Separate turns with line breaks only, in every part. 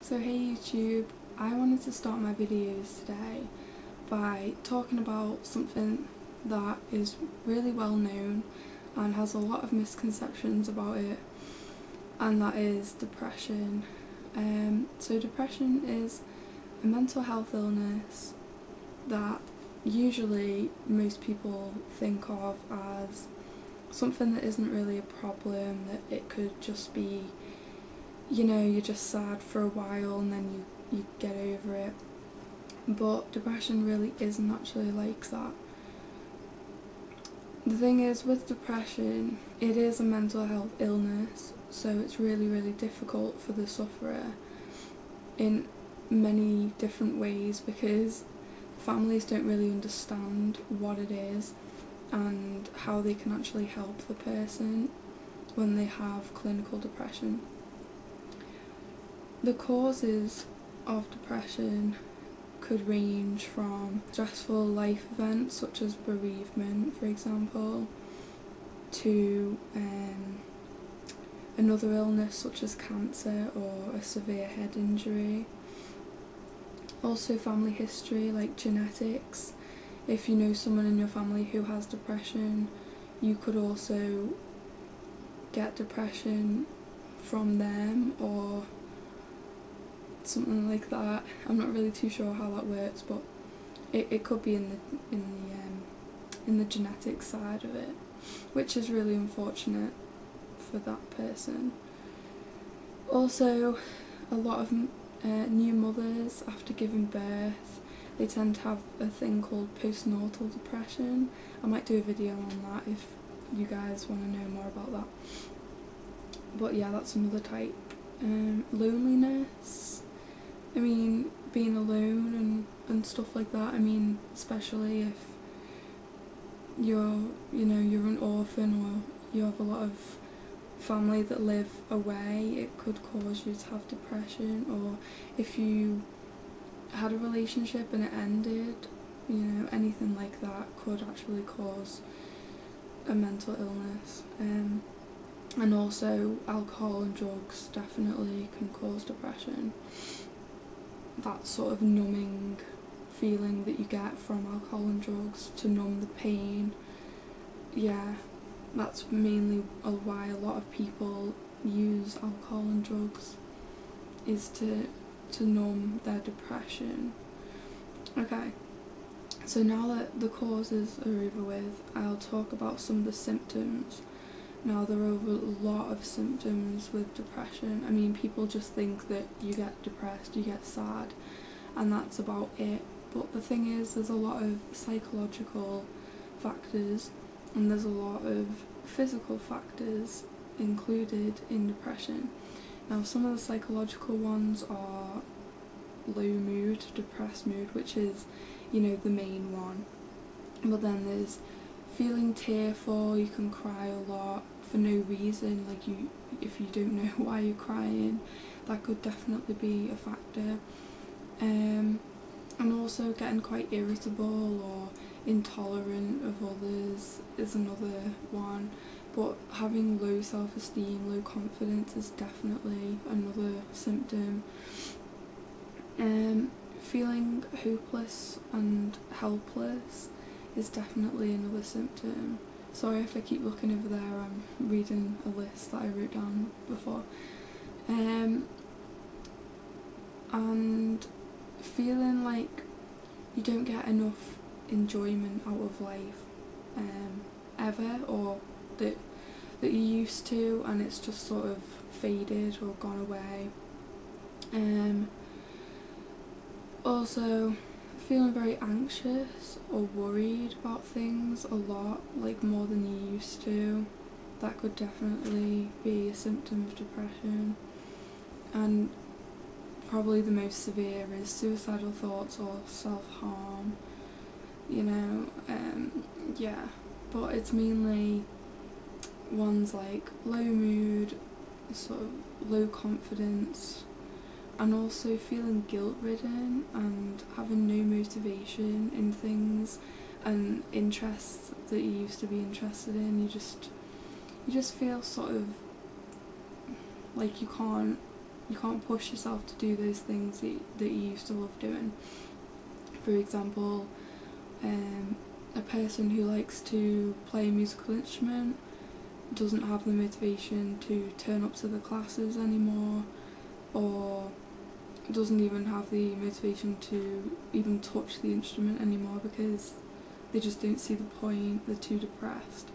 So hey YouTube, I wanted to start my videos today by talking about something that is really well known and has a lot of misconceptions about it, and that is depression. So depression is a mental health illness that usually most people think of as something that isn't really a problem, that it could just be, you know, you're just sad for a while and then you get over it. But depression really isn't actually like that. The thing is, with depression, it is a mental health illness, so it's really difficult for the sufferer in many different ways, because families don't really understand what it is and how they can actually help the person when they have clinical depression. The causes of depression could range from stressful life events such as bereavement, for example, to another illness such as cancer or a severe head injury. Also family history, like genetics. If you know someone in your family who has depression, you could also get depression from them or something like that. I'm not really too sure how that works, but it could be in the genetic side of it, which is really unfortunate for that person. Also, a lot of new mothers, after giving birth, they tend to have a thing called postnatal depression. I might do a video on that if you guys want to know more about that. But yeah, that's another type. Loneliness. I mean, being alone and stuff like that. I mean, especially if you're an orphan or you have a lot of family that live away, it could cause you to have depression. Or if you had a relationship and it ended, you know, anything like that could actually cause a mental illness. And also alcohol and drugs definitely can cause depression. That sort of numbing feeling that you get from alcohol and drugs to numb the pain. Yeah, that's mainly why a lot of people use alcohol and drugs, is to numb their depression. Okay, so now that the causes are over with, I'll talk about some of the symptoms. Now, there are a lot of symptoms with depression. I mean, people just think that you get depressed, you get sad, and that's about it. But the thing is, there's a lot of psychological factors and there's a lot of physical factors included in depression. Now, some of the psychological ones are low mood, depressed mood, which is, you know, the main one. But then there's feeling tearful. You can cry a lot for no reason, like if you don't know why you're crying, that could definitely be a factor. And also getting quite irritable or intolerant of others is another one. But having low self-esteem, low confidence is definitely another symptom. Feeling hopeless and helpless is definitely another symptom. Sorry if I keep looking over there, I'm reading a list that I wrote down before. And feeling like you don't get enough enjoyment out of life ever, or that you used to, and it's just sort of faded or gone away. Also feeling very anxious or worried about things a lot, like more than you used to. That could definitely be a symptom of depression. And probably the most severe is suicidal thoughts or self-harm, you know. Yeah, but it's mainly ones like low mood, sort of low confidence, and also feeling guilt-ridden and having no motivation in things and interests that you used to be interested in. You just feel sort of like you can't you can't push yourself to do those things that you used to love doing. For example, a person who likes to play a musical instrument doesn't have the motivation to turn up to the classes anymore, or doesn't even have the motivation to even touch the instrument anymore because they just don't see the point, they're too depressed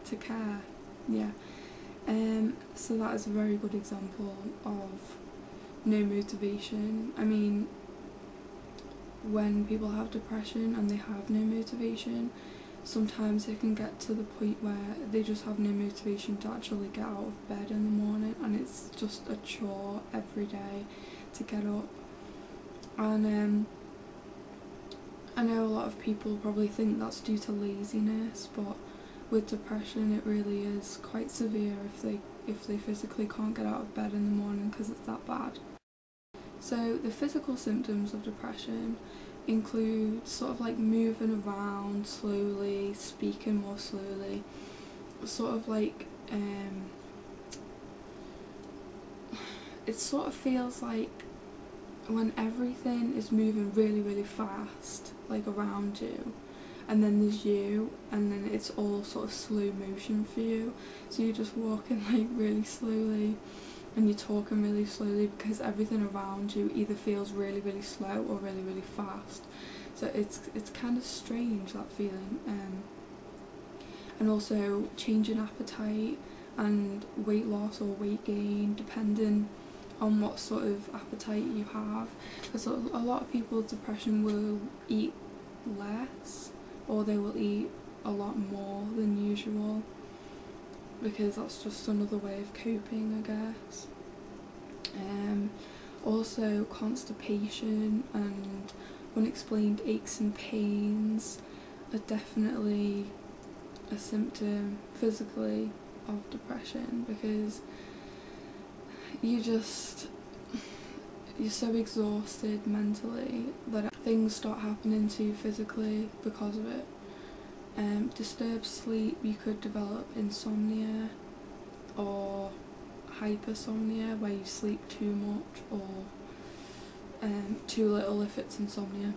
to care. Yeah. So that is a very good example of no motivation. I mean, when people have depression and they have no motivation, sometimes it can get to the point where they just have no motivation to actually get out of bed in the morning, and it's just a chore every day to get up. And I know a lot of people probably think that's due to laziness, but with depression it really is quite severe if they physically can't get out of bed in the morning because it's that bad. So the physical symptoms of depression include sort of like moving around slowly, speaking more slowly, sort of like it sort of feels like when everything is moving really, really fast, like around you, and then there's you, and then it's all sort of slow motion for you, so you're just walking like really slowly and you're talking really slowly because everything around you either feels really, really slow or really, really fast. So it's kind of strange, that feeling. And also changing appetite and weight loss or weight gain depending on what sort of appetite you have, because a lot of people with depression will eat less or they will eat a lot more than usual, because that's just another way of coping, I guess. Also constipation and unexplained aches and pains are definitely a symptom physically of depression, because you're so exhausted mentally that things start happening to you physically because of it. Disturbed sleep, you could develop insomnia or hypersomnia, where you sleep too much, or too little if it's insomnia.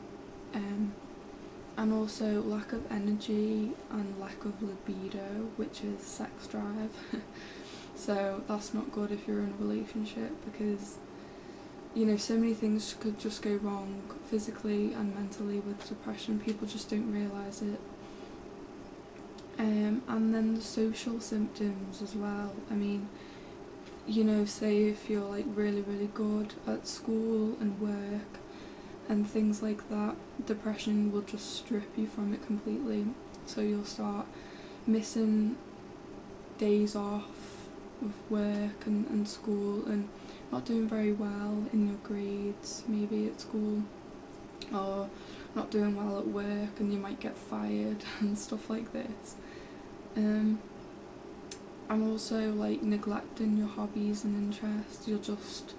And also lack of energy and lack of libido, which is sex drive. So that's not good if you're in a relationship, because you know, so many things could just go wrong physically and mentally with depression. People just don't realise it. And then the social symptoms as well. I mean, you know, say if you're like really, really good at school and work and things like that, depression will just strip you from it completely. So you'll start missing days off with work and school, and not doing very well in your grades maybe at school, or not doing well at work and you might get fired and stuff like this. And also like neglecting your hobbies and interests, you'll just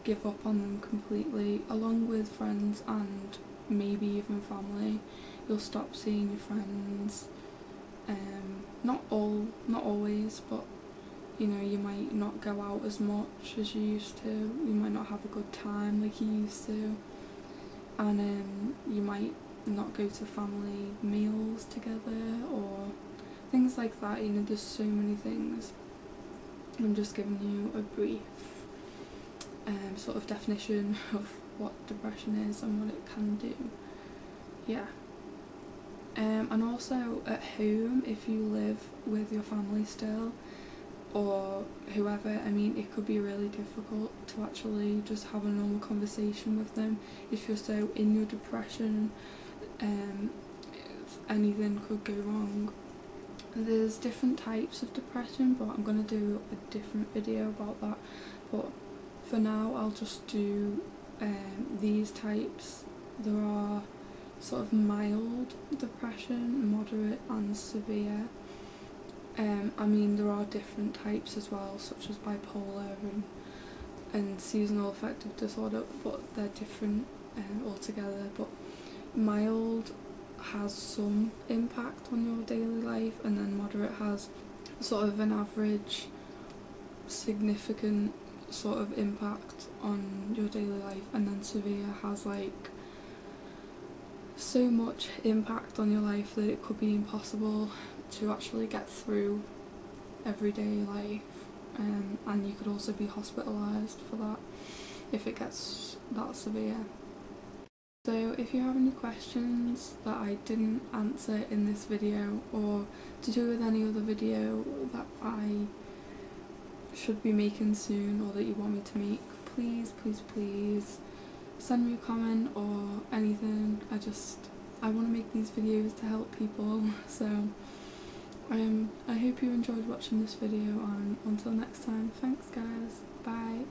give up on them completely, along with friends and maybe even family. You'll stop seeing your friends, not always, but you know, you might not go out as much as you used to, you might not have a good time like you used to, and you might not go to family meals together or things like that. You know, there's so many things. I'm just giving you a brief sort of definition of what depression is and what it can do. Yeah. And also at home, if you live with your family still, or whoever, I mean, it could be really difficult to actually just have a normal conversation with them if you're so in your depression. If anything could go wrong. There's different types of depression, but I'm going to do a different video about that. But for now, I'll just do these types. There are sort of mild depression, moderate and severe. I mean, there are different types as well, such as bipolar and seasonal affective disorder, but they're different altogether. But mild has some impact on your daily life, and then moderate has sort of an average significant sort of impact on your daily life, and then severe has like so much impact on your life that it could be impossible to actually get through everyday life, and you could also be hospitalised for that if it gets that severe. So if you have any questions that I didn't answer in this video, or to do with any other video that I should be making soon or that you want me to make, please send me a comment or anything. I want to make these videos to help people, so I hope you enjoyed watching this video, and until next time, thanks guys, bye.